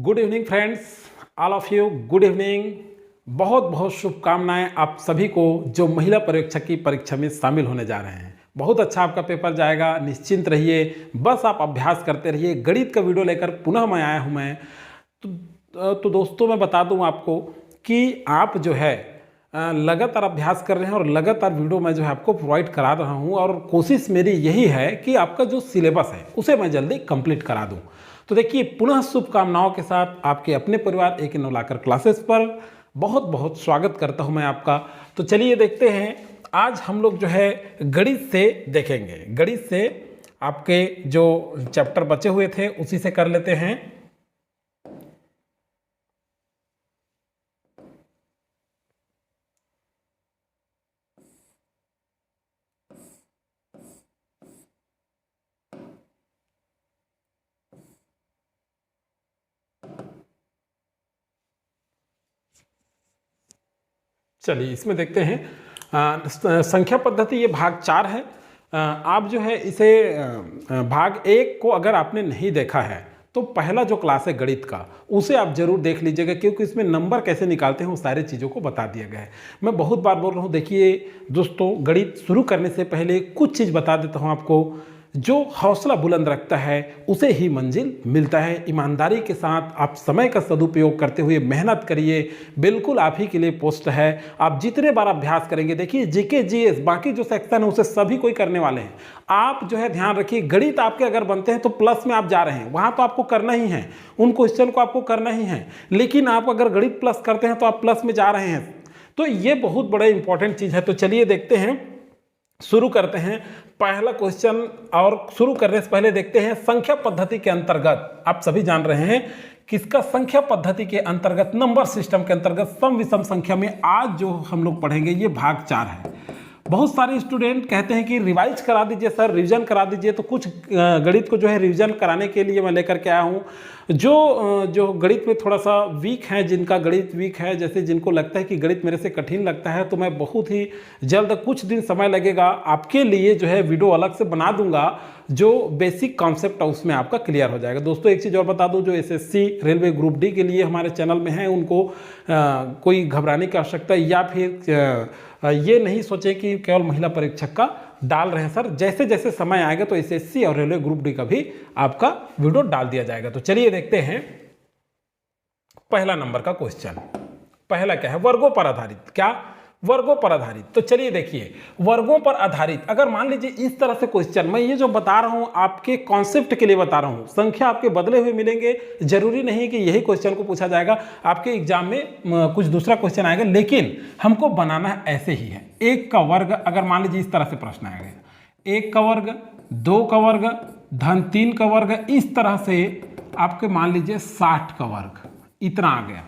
Good evening friends, all of you good evening. बहुत बहुत शुभकामनाएं आप सभी को जो महिला पर्यवेक्षक की परीक्षा में शामिल होने जा रहे हैं। बहुत अच्छा आपका पेपर जाएगा, निश्चिंत रहिए। बस आप अभ्यास करते रहिए। गणित का वीडियो लेकर पुनः मैं आया हूं मैं। तो दोस्तों मैं बता दूं आपको कि आप जो है लगातार अभ्यास कर रहे हैं और लगातार वीडियो मैं जो है आपको प्रोवाइड करा रहा हूं और कोशिश मेरी यही है कि आपका जो सिलेबस है उसे मैं जल्दी कंप्लीट करा दूं। तो देखिए, पुनः शुभकामनाओं के साथ आपके अपने परिवार एक नवलाकर क्लासेस पर बहुत बहुत स्वागत करता हूं मैं आपका। तो चलिए देखते हैं, आज हम लोग जो है गणित से देखेंगे। गणित से आपके जो चैप्टर बचे हुए थे उसी से कर लेते हैं। चलिए इसमें देखते हैं संख्या पद्धति, ये भाग 4 है। आप जो है इसे भाग 1 को अगर आपने नहीं देखा है तो पहला जो क्लास है गणित का उसे आप जरूर देख लीजिएगा, क्योंकि इसमें नंबर कैसे निकालते हैं वो सारी चीज़ों को बता दिया गया है। मैं बहुत बार बोल रहा हूँ, देखिए दोस्तों, गणित शुरू करने से पहले कुछ चीज़ बता देता हूँ आपको। जो हौसला बुलंद रखता है उसे ही मंजिल मिलता है। ईमानदारी के साथ आप समय का सदुपयोग करते हुए मेहनत करिए, बिल्कुल आप ही के लिए पोस्ट है। आप जितने बार अभ्यास करेंगे, देखिए जीके जीएस बाकी जो सेक्शन है उसे सभी कोई करने वाले हैं। आप जो है ध्यान रखिए, गणित आपके अगर बनते हैं तो प्लस में आप जा रहे हैं, वहां तो आपको करना ही है, उन क्वेश्चन को आपको करना ही है। लेकिन आप अगर गणित प्लस करते हैं तो आप प्लस में जा रहे हैं, तो ये बहुत बड़ा इंपॉर्टेंट चीज है। तो चलिए देखते हैं, शुरू करते हैं पहला क्वेश्चन। और शुरू करने से पहले देखते हैं संख्या पद्धति के अंतर्गत, आप सभी जान रहे हैं किसका, संख्या पद्धति के अंतर्गत, नंबर सिस्टम के अंतर्गत सम विषम संख्या में आज जो हम लोग पढ़ेंगे ये भाग 4 है। बहुत सारे स्टूडेंट कहते हैं कि रिवाइज करा दीजिए सर, रिवीजन करा दीजिए। तो कुछ गणित को जो है रिवीजन कराने के लिए मैं लेकर के आया हूँ। जो गणित में थोड़ा सा वीक है, जिनका गणित वीक है, जैसे जिनको लगता है कि गणित मेरे से कठिन लगता है, तो मैं बहुत ही जल्द, कुछ दिन समय लगेगा, आपके लिए जो है वीडियो अलग से बना दूंगा। जो बेसिक कॉन्सेप्ट है उसमें आपका क्लियर हो जाएगा। दोस्तों एक चीज़ और बता दूं, जो एसएससी रेलवे ग्रुप डी के लिए हमारे चैनल में है उनको कोई घबराने की आवश्यकता या फिर ये नहीं सोचें कि केवल महिला परीक्षक का डाल रहे हैं सर। जैसे जैसे समय आएगा तो एसएससी और रेलवे ग्रुप डी का भी आपका वीडियो डाल दिया जाएगा। तो चलिए देखते हैं पहला नंबर का क्वेश्चन। पहला क्या है, वर्गों पर आधारित। क्या, वर्गों पर आधारित। तो चलिए देखिए, वर्गों पर आधारित अगर मान लीजिए इस तरह से क्वेश्चन, मैं ये जो बता रहा हूं आपके कॉन्सेप्ट के लिए बता रहा हूं, संख्या आपके बदले हुए मिलेंगे, जरूरी नहीं कि यही क्वेश्चन को पूछा जाएगा आपके एग्जाम में, कुछ दूसरा क्वेश्चन आएगा, लेकिन हमको बनाना ऐसे ही है। 1 का वर्ग, अगर मान लीजिए इस तरह से प्रश्न आएगा, 1 का वर्ग, 2 का वर्ग, धन 3 का वर्ग, इस तरह से आपके मान लीजिए 60 का वर्ग, इतना आ गया।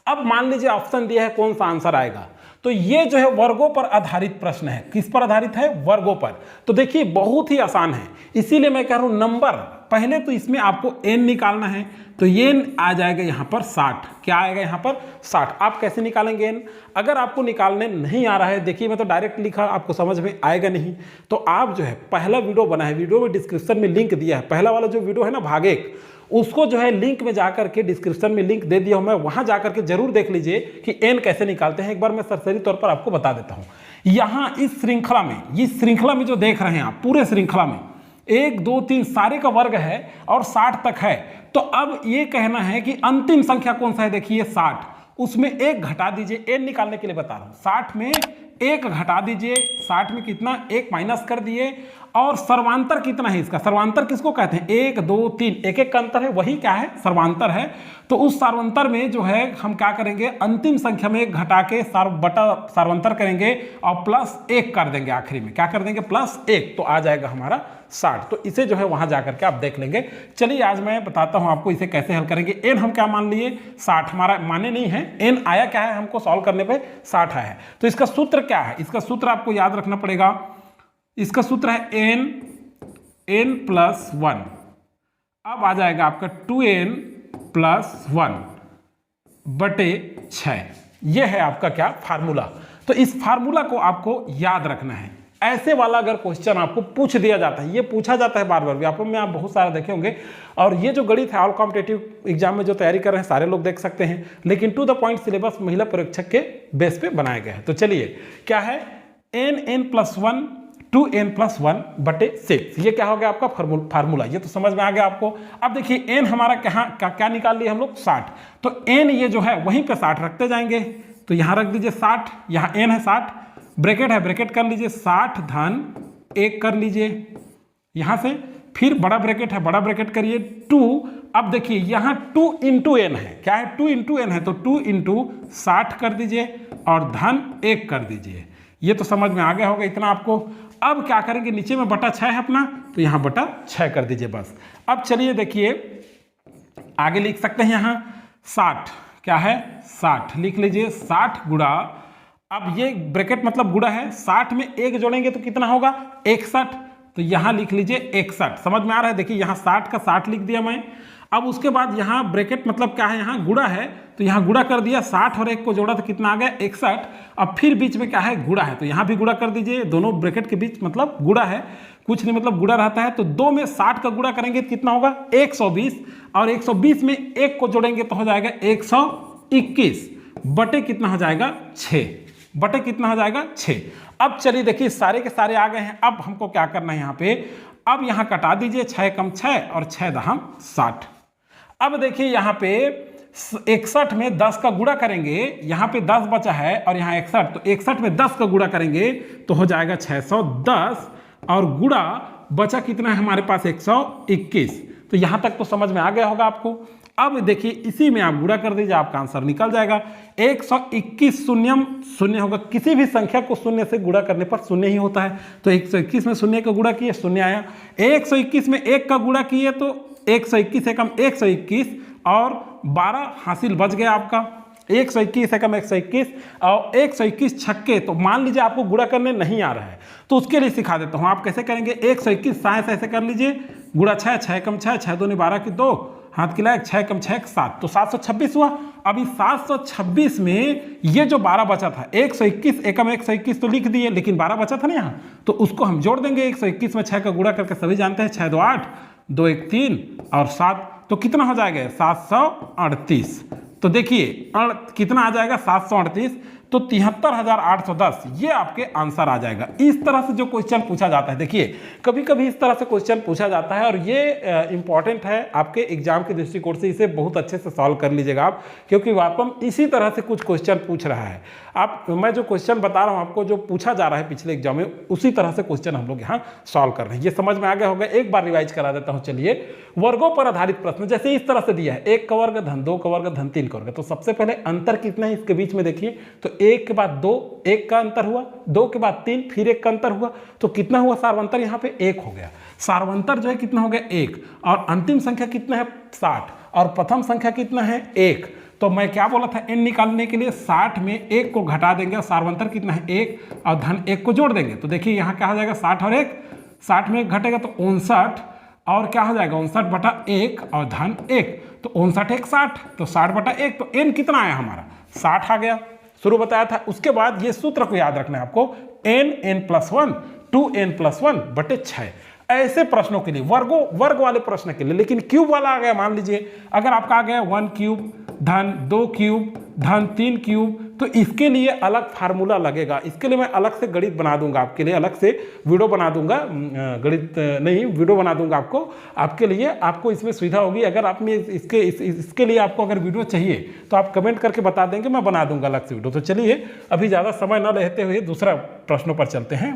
अब मान लीजिए ऑप्शन दिया है, कौन सा आंसर आएगा। तो ये जो है वर्गों पर आधारित प्रश्न है। किस पर आधारित है, वर्गों पर। तो देखिए बहुत ही आसान है, इसीलिए मैं कह रहा हूं नंबर पहले तो इसमें आपको n निकालना है। तो ये आ जाएगा यहां पर 60। क्या आएगा यहां पर 60। आप कैसे निकालेंगे n, अगर आपको निकालने नहीं आ रहा है, देखिए मैं तो डायरेक्ट लिखा, आपको समझ में आएगा नहीं, तो आप जो है पहला वीडियो बना है, वीडियो में डिस्क्रिप्शन में लिंक दिया है, पहला वाला जो वीडियो है ना भाग 1, उसको जो है लिंक में जाकर के, डिस्क्रिप्शन में लिंक दे दिया हूं मैं, वहां जाकर के जरूर देख लीजिए कि n कैसे निकालते हैं। एक बार मैं सरसरी तौर पर आपको बता देता हूं। यहां इस श्रृंखला में जो देख रहे हैं आप, पूरे श्रृंखला में 1 2 3 सारे का वर्ग है और 60 तक है। तो अब ये कहना है कि अंतिम संख्या कौन सा है, देखिए 60, उसमें 1 घटा दीजिए। n निकालने के लिए बता रहा हूं, 60 में 1 घटा दीजिए, 60 में कितना, 1 माइनस कर दिए। और सर्वांतर कितना है इसका, सर्वांतर किसको कहते हैं, 1 2 3, एक का अंतर है, वही क्या है, सर्वांतर है। तो उस सर्वांतर में जो है हम क्या करेंगे, अंतिम संख्या में 1 घटा के सर्वांतर करेंगे और प्लस 1 कर देंगे, आखिरी में क्या कर देंगे, प्लस 1, तो आ जाएगा हमारा 60। तो इसे जो है वहां जाकर के आप देख लेंगे। चलिए आज मैं बताता हूं आपको इसे कैसे हल करेंगे। n हम क्या मान लिए, 60, हमारा माने नहीं है, n आया क्या है, हमको सॉल्व करने पे 60 आया है। तो इसका सूत्र क्या है, इसका सूत्र आपको याद रखना पड़ेगा। इसका सूत्र है n प्लस 1। अब आ जाएगा आपका 2n प्लस 1 बटे 6। यह है आपका क्या, फार्मूला। तो इस फार्मूला को आपको याद रखना है। ऐसे वाला अगर क्वेश्चन आपको पूछ दिया जाता है, ये पूछा जाता है बार बार, व्यापम में आप बहुत सारा देखे होंगे, और ये जो गणित है ऑल कॉम्पिटेटिव एग्जाम में जो तैयारी कर रहे हैं सारे लोग देख सकते हैं, लेकिन टू द पॉइंट सिलेबस महिला परीक्षक के बेस पे बनाया गया है। तो चलिए क्या है, n+1 2n+1/6, ये क्या हो गया आपका फार्मूला, ये तो समझ में आ गया आपको। अब देखिए n हमारा क्या निकाल लिए हम लोग 60, तो n ये जो है वहीं पे 60 रखते जाएंगे, तो यहाँ रख दीजिए 60, यहाँ n है 60, ब्रैकेट है, ब्रैकेट कर लीजिए 60 धन 1 कर लीजिए, यहाँ से फिर बड़ा ब्रैकेट है, बड़ा ब्रैकेट करिए 2। अब देखिए यहाँ 2 × n है, क्या है 2 × n है, तो 2 × 60 कर दीजिए और धन 1 कर दीजिए, ये तो समझ में आ गया होगा इतना आपको। अब क्या करेंगे, नीचे में बटा 6 है अपना, तो यहाँ बटा 6 कर दीजिए बस। अब चलिए देखिए आगे लिख सकते हैं, यहाँ 60 क्या है 60 लिख लीजिए, 60 गुणा, अब ये ब्रैकेट मतलब गुणा है, 60 में 1 जोड़ेंगे तो कितना होगा 61, तो यहाँ लिख लीजिए 61, समझ में आ रहा है। देखिए यहाँ 60 का 60 लिख दिया मैं। अब उसके बाद यहाँ ब्रैकेट मतलब क्या है, यहाँ गुणा है, तो यहाँ गुणा कर दिया, 60 और 1 को जोड़ा तो कितना आ गया 61। अब फिर बीच में क्या है गुणा है, तो यहाँ भी गुणा कर दीजिए, दोनों ब्रैकेट के बीच मतलब गुणा है, कुछ नहीं मतलब गुणा रहता है, तो 2 में 60 का गुणा करेंगे तो कितना होगा 120, और 120 में 1 को जोड़ेंगे तो हो जाएगा 121 बटे कितना हो जाएगा 6, बटे कितना हो जाएगा 6। अब चलिए देखिए सारे के सारे आ गए हैं, अब हमको क्या करना है यहाँ पे, अब यहाँ कटा दीजिए 6 कम 6 और 6 दहम 60। अब देखिए यहाँ पे 61 में 10 का गुणा करेंगे, यहाँ पे 10 बचा है और यहाँ 61, तो 61 में 10 का गुणा करेंगे तो हो जाएगा 610, और गुणा बचा कितना है हमारे पास 121, तो यहाँ तक तो समझ में आ गया होगा आपको। अब देखिए इसी में आप गुणा कर दीजिए, आपका आंसर निकल जाएगा 121 शून्यम शून्य होगा, किसी भी संख्या को शून्य से गुणा करने पर शून्य ही होता है, तो 121 में शून्य का गुणा किए शून्य आया, 121 में 1 का गुणा किए तो 121 एकम 121 और 12 हासिल बच गया आपका, 121 एकम 121 और 121 छक्के। तो मान लीजिए आपको गुणा करने नहीं आ रहा है तो उसके लिए सिखा देता हूँ, आप कैसे करेंगे, 121 साइंस ऐसे कर लीजिए, गुणा 6 6 कम 6 6 दूनी 12 की 2 हाथ की लायक 6 कम 6 7, तो 726 हुआ। अभी 726 में ये जो 12 बचा था, 121 एकम 121 तो लिख दिए, लेकिन 12 बचा था ना यहाँ, तो उसको हम जोड़ देंगे 121 में 6 का गुणा करके, सभी जानते हैं 6 2 8 2 1 3 और 7, तो कितना हो जाएगा 738। तो देखिए कितना आ जाएगा 738, तो 73,810 ये आपके आंसर आ जाएगा। इस तरह से जो क्वेश्चन पूछा जाता है, देखिए कभी कभी इस तरह से क्वेश्चन पूछा जाता है और ये इंपॉर्टेंट है आपके एग्जाम के दृष्टिकोण से, इसे बहुत अच्छे से सॉल्व कर लीजिएगा आप, क्योंकि व्यापम इसी तरह से कुछ क्वेश्चन पूछ रहा है। आप मैं जो क्वेश्चन बता रहा हूँ आपको, जो पूछा जा रहा है पिछले एग्जाम में, उसी तरह से क्वेश्चन हम लोग यहाँ सॉल्व कर रहे हैं। ये समझ में आ गया होगा, एक बार रिवाइज करा देता हूँ। चलिए, वर्गों पर आधारित प्रश्न जैसे इस तरह से दिया है, 1 का वर्ग धन 2 का वर्ग धन 3 का वर्ग, तो सबसे पहले अंतर कितना है इसके बीच में देखिए, तो 1 के बाद 2 1 का अंतर हुआ, 2 के बाद 3 फिर 1 का अंतर हुआ, तो कितना हुआ सार्वंतर यहाँ पे 1 हो गया। सार्वंतर जो है कितना हो गया 1, और अंतिम संख्या कितना है 60, और प्रथम संख्या कितना है 1। तो मैं क्या बोला था, n निकालने के लिए 60 में 1 को घटा देंगे, सार्वंतर कितना है 1, और धन 1 को जोड़ देंगे, तो देखिए यहाँ क्या हो जाएगा 60 और 1, 60 में 1 घटेगा तो 59, और क्या हो जाएगा 59 बटा 1 और धन 1, तो 59 1 60, तो 60 बटा 1, तो n कितना आया हमारा 60 आ गया, शुरू बताया था। उसके बाद ये सूत्र को याद रखना है आपको, n+1 2n+1/6। ऐसे प्रश्नों के लिए, वर्ग वाले प्रश्न के लिए, लेकिन क्यूब वाला आ गया, मान लीजिए अगर आपका आ गया 1 क्यूब धन 2 क्यूब धन 3 क्यूब, तो इसके लिए अलग फार्मूला लगेगा। इसके लिए मैं अलग से गणित बना दूंगा आपके लिए, अलग से वीडियो बना दूंगा, गणित नहीं वीडियो बना दूंगा आपके लिए, आपको इसमें सुविधा होगी। अगर आप में इसके लिए आपको अगर वीडियो चाहिए तो आप कमेंट करके बता देंगे, मैं बना दूंगा अलग से वीडियो। तो चलिए अभी ज़्यादा समय न लेते हुए दूसरा प्रश्नों पर चलते हैं।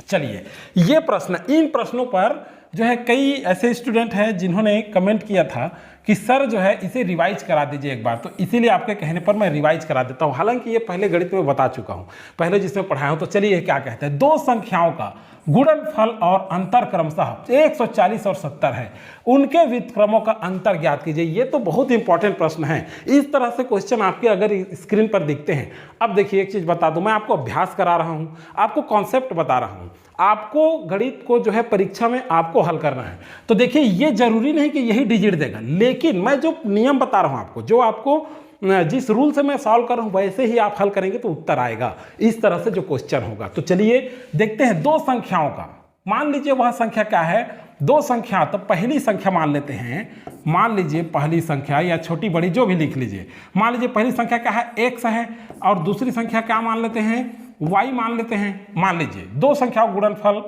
चलिए, ये प्रश्न, इन प्रश्नों पर जो है कई ऐसे स्टूडेंट हैं जिन्होंने कमेंट किया था कि सर जो है इसे रिवाइज करा दीजिए एक बार, तो इसीलिए आपके कहने पर मैं रिवाइज करा देता हूं। हालांकि ये पहले गणित में बता चुका हूं, पहले जिसमें पढ़ाया हूं। तो चलिए क्या कहते हैं, दो संख्याओं का गुणनफल और अंतर क्रमशः 140 और 70 है, उनके व्युत्क्रमों का अंतर ज्ञात कीजिए। ये तो बहुत इंपॉर्टेंट प्रश्न है। इस तरह से क्वेश्चन आपके अगर स्क्रीन पर दिखते हैं, अब देखिए एक चीज बता दूं, मैं आपको अभ्यास करा रहा हूं, आपको कॉन्सेप्ट बता रहा हूं, आपको गणित को जो है परीक्षा में आपको हल करना है। तो देखिए ये जरूरी नहीं कि यही डिजिट देगा, लेकिन मैं जो नियम बता रहा हूं आपको, जो आपको जिस रूल से मैं सॉल्व कर रहा हूं वैसे ही आप हल करेंगे तो उत्तर आएगा। इस तरह से जो क्वेश्चन होगा। तो चलिए देखते हैं दो संख्याओं का। मान लीजिए वह संख्या क्या है, दो संख्या। तो पहली संख्या मान लेते हैं, मान लीजिए पहली संख्या या छोटी बड़ी जो भी लिख लीजिए। मान लीजिए पहली संख्या क्या है, x है, और दूसरी संख्या क्या मान लेते हैं, y मान लेते हैं। मान लीजिए दो संख्याओं गुणनफल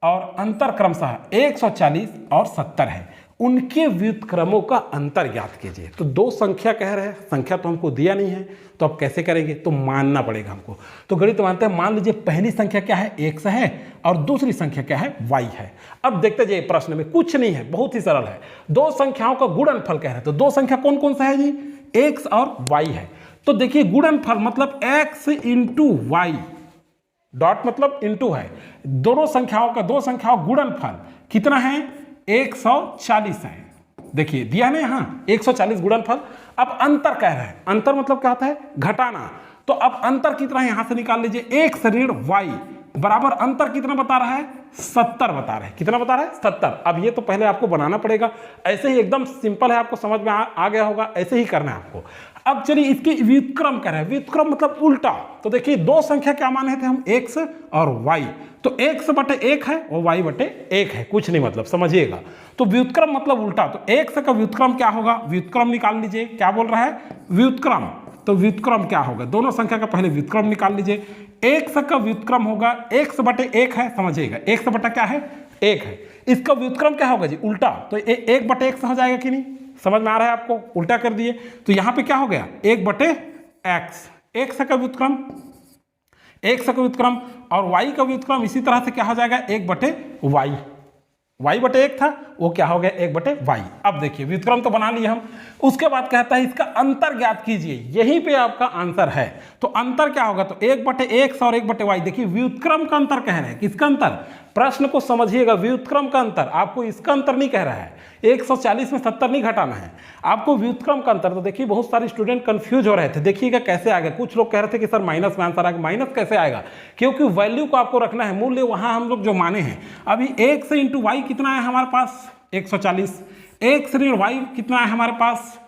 और अंतर क्रमशः 140 और 70 है, उनके व्युत्क्रमों का अंतर ज्ञात कीजिए। तो दो संख्या कह रहे हैं, संख्या तो हमको दिया नहीं है, तो अब कैसे करेंगे, तो मानना पड़ेगा हमको। तो गणित मानते हैं, मान लीजिए पहली संख्या क्या है, x है, और दूसरी संख्या क्या है, y है। अब देखते जाइए, प्रश्न में कुछ नहीं है, बहुत ही सरल है। दो संख्याओं का गुणनफल कह रहे हैं, तो दो संख्या कौन कौन सा है जी, x और y है। तो देखिए गुणनफल मतलब x इंटू वाई, डॉट मतलब इंटू है, दोनों संख्याओं का, दो संख्याओं गुणनफल कितना है, 140 है। देखिए दिया ना यहाँ 140 गुणनफल। अब अंतर कह रहे हैं, अंतर मतलब क्या होता है, घटाना। तो अब अंतर कितना है यहां से निकाल लीजिए, x ऋण y बराबर अंतर कितना बता रहा है, 70 बता रहा है। कितना बता रहा है, 70। अब ये तो पहले आपको बनाना पड़ेगा, ऐसे ही एकदम सिंपल है, आपको समझ में आ गया होगा, ऐसे ही करना है आपको। अब चलिए इसके व्युत्क्रम कह रहे हैं, व्युत्क्रम मतलब उल्टा। तो देखिए दो संख्या क्या माने थे हम, x और y। तो x बटे 1 है और y बटे 1 है, कुछ नहीं मतलब, समझिएगा। तो व्युत्क्रम मतलब उल्टा। तो x का व्युत्क्रम क्या होगा, व्युत्क्रम निकाल लीजिए। क्या बोल रहा है, व्युत्क्रम। तो व्युत्क्रम क्या होगा, दोनों संख्या का पहले व्युत्क्रम निकाल लीजिए। x का व्युत्क्रम होगा x बटे 1 है, समझिएगा, x बटा क्या है, 1 है। इसका व्युत्क्रम क्या होगा जी, उल्टा। तो 1 बटे 1 हो जाएगा कि नहीं, समझ में आ रहा है आपको, उल्टा कर दिए। तो यहां पे क्या हो गया, 1 बटे x, x का व्युत्क्रम, x का व्युत्क्रम, और y का व्युत्क्रम इसी तरह से क्या हो जाएगा, 1 बटे y। y बटे 1 था, वो क्या हो गया, 1 बटे y। अब देखिए व्युत्क्रम तो बना लिए हम। उसके बाद कहता है इसका अंतर ज्ञात कीजिए, यहीं पे आपका आंसर है। तो अंतर क्या होगा, तो 1 बटे x और 1 बटे y। देखिए व्युत्क्रम का अंतर कह रहे हैं, किसका अंतर, प्रश्न को समझिएगा, व्युत्क्रम का अंतर, आपको इसका अंतर नहीं कह रहा है, 140 में 70 नहीं घटाना है, आपको व्युत्क्रम का अंतर। तो देखिए बहुत सारे स्टूडेंट कंफ्यूज हो रहे थे, देखिएगा कैसे आ गया। कुछ लोग कह रहे थे कि सर माइनस में आंसर आएगा, माइनस कैसे आएगा, क्योंकि वैल्यू को आपको रखना है, मूल्य वहां हम लोग जो माने हैं। अभी 1 से इंटू वाई कितना है हमारे पास, 140, 1 से ऋण वाई कितना है हमारे पास,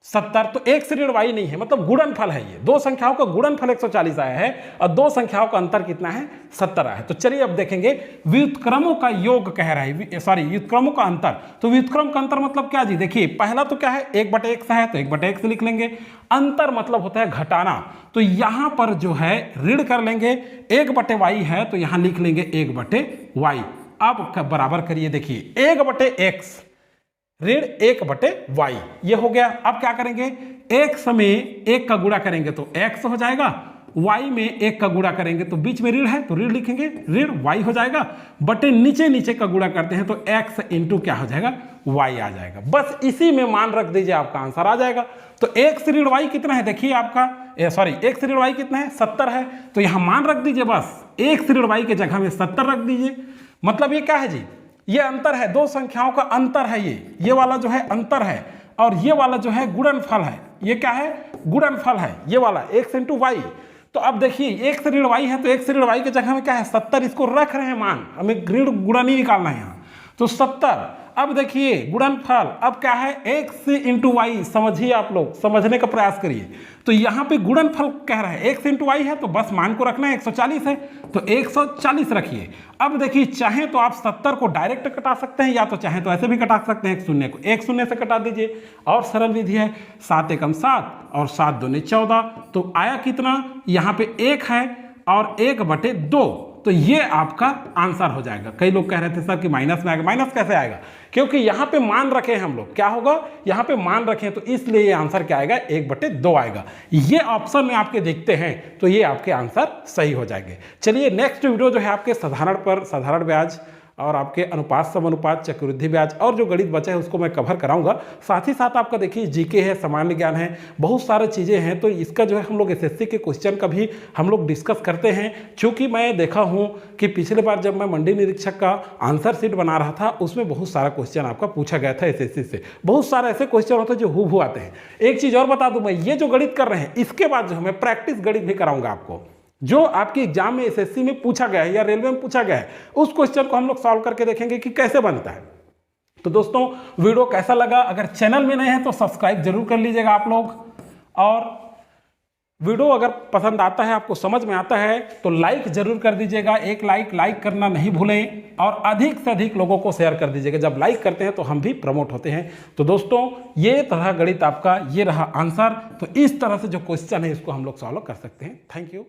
70। तो 1 से ऋण वाई नहीं है, मतलब गुणनफल है ये, दो संख्याओं का गुणनफल 140 आया है और दो संख्याओं का अंतर कितना है, 70 आया है। तो चलिए अब देखेंगे व्युत्क्रमों का योग कह रहा है, सॉरी व्युत्क्रमों का अंतर। तो व्युत्क्रम का अंतर मतलब क्या जी, देखिए पहला तो क्या है, 1 बटे 1 है, तो 1 बटे 1 से लिख लेंगे। अंतर मतलब होता है घटाना, तो यहां पर जो है ऋण कर लेंगे, 1 बटे वाई है तो यहां लिख लेंगे 1 बटे वाई। अब बराबर करिए, देखिए 1 बटे x ऋण 1 बटे वाई, ये हो गया। अब क्या करेंगे, x में 1 का गुणा करेंगे तो x हो जाएगा, y में 1 का गुणा करेंगे तो बीच में ऋण है तो ऋण लिखेंगे, ऋण y हो जाएगा, बटे नीचे नीचे का गुणा करते हैं तो x इंटू क्या हो जाएगा, y आ जाएगा। बस इसी में मान रख दीजिए, आपका आंसर आ जाएगा। तो x ऋण y कितना है, देखिए आपका, सॉरी x ऋण y कितना है, 70 है। तो यहां मान रख दीजिए, बस x ऋण y के जगह में 70 रख दीजिए। मतलब ये क्या है जी, ये अंतर है, दो संख्याओं का अंतर है, ये वाला जो है अंतर है, और ये वाला जो है गुणनफल है। ये क्या है, गुणनफल है, ये वाला x इंटू वाई। तो अब देखिए x ऋण y है तो x ऋण y के जगह में क्या है, 70, इसको रख रहे हैं मान, हमें ऋण गुणा नहीं निकालना है यहाँ, तो 70। अब देखिए गुणनफल, अब क्या है, x इंटू वाई, समझिए आप लोग, समझने का प्रयास करिए। तो यहाँ पे गुणनफल कह रहा है x इंटू वाई है, तो बस मान को रखना है, 140 है तो 140 रखिए। अब देखिए चाहे तो आप 70 को डायरेक्ट कटा सकते हैं, या तो चाहे तो ऐसे भी कटा सकते हैं, 1 शून्य को 1 शून्य से कटा दीजिए, और सरल विधि है, 7 एकम 7 और 7 दूनी 14। तो आया कितना, यहाँ पे 1 है और 1 बटे 2, तो ये आपका आंसर हो जाएगा। कई लोग कह रहे थे सर कि माइनस में आएगा, माइनस कैसे आएगा, क्योंकि यहाँ पे मान रखे हैं हम लोग, क्या होगा, यहाँ पे मान रखे हैं, तो इसलिए ये आंसर क्या आएगा, 1 बटे 2 आएगा। ये ऑप्शन में आपके देखते हैं तो ये आपके आंसर सही हो जाएंगे। चलिए नेक्स्ट वीडियो जो है आपके साधारण ब्याज और आपके अनुपात समानुपात चक्रवृद्धि ब्याज और जो गणित बचा है उसको मैं कवर कराऊंगा। साथ ही साथ आपका देखिए जीके है, सामान्य ज्ञान है, बहुत सारे चीज़ें हैं, तो इसका जो है हम लोग एसएससी के क्वेश्चन का भी हम लोग डिस्कस करते हैं। क्योंकि मैं देखा हूं कि पिछले बार जब मैं मंडी निरीक्षक का आंसर शीट बना रहा था उसमें बहुत सारा क्वेश्चन आपका पूछा गया था एसएससी से, बहुत सारे ऐसे क्वेश्चन होते हैं जो हूबहू आते हैं। एक चीज़ और बता दूं, मैं ये जो गणित कर रहे हैं इसके बाद जो मैं प्रैक्टिस गणित भी कराऊंगा आपको, जो आपके एग्जाम में एसएससी में पूछा गया है या रेलवे में पूछा गया है, उस क्वेश्चन को हम लोग सॉल्व करके देखेंगे कि कैसे बनता है। तो दोस्तों वीडियो कैसा लगा, अगर चैनल में नए हैं तो सब्सक्राइब जरूर कर लीजिएगा आप लोग, और वीडियो अगर पसंद आता है, आपको समझ में आता है तो लाइक जरूर कर दीजिएगा। एक लाइक करना नहीं भूलें और अधिक से अधिक लोगों को शेयर कर दीजिएगा। जब लाइक करते हैं तो हम भी प्रमोट होते हैं। तो दोस्तों ये तरह गणित आपका, ये रहा आंसर। तो इस तरह से जो क्वेश्चन है इसको हम लोग सॉल्व कर सकते हैं। Thank you.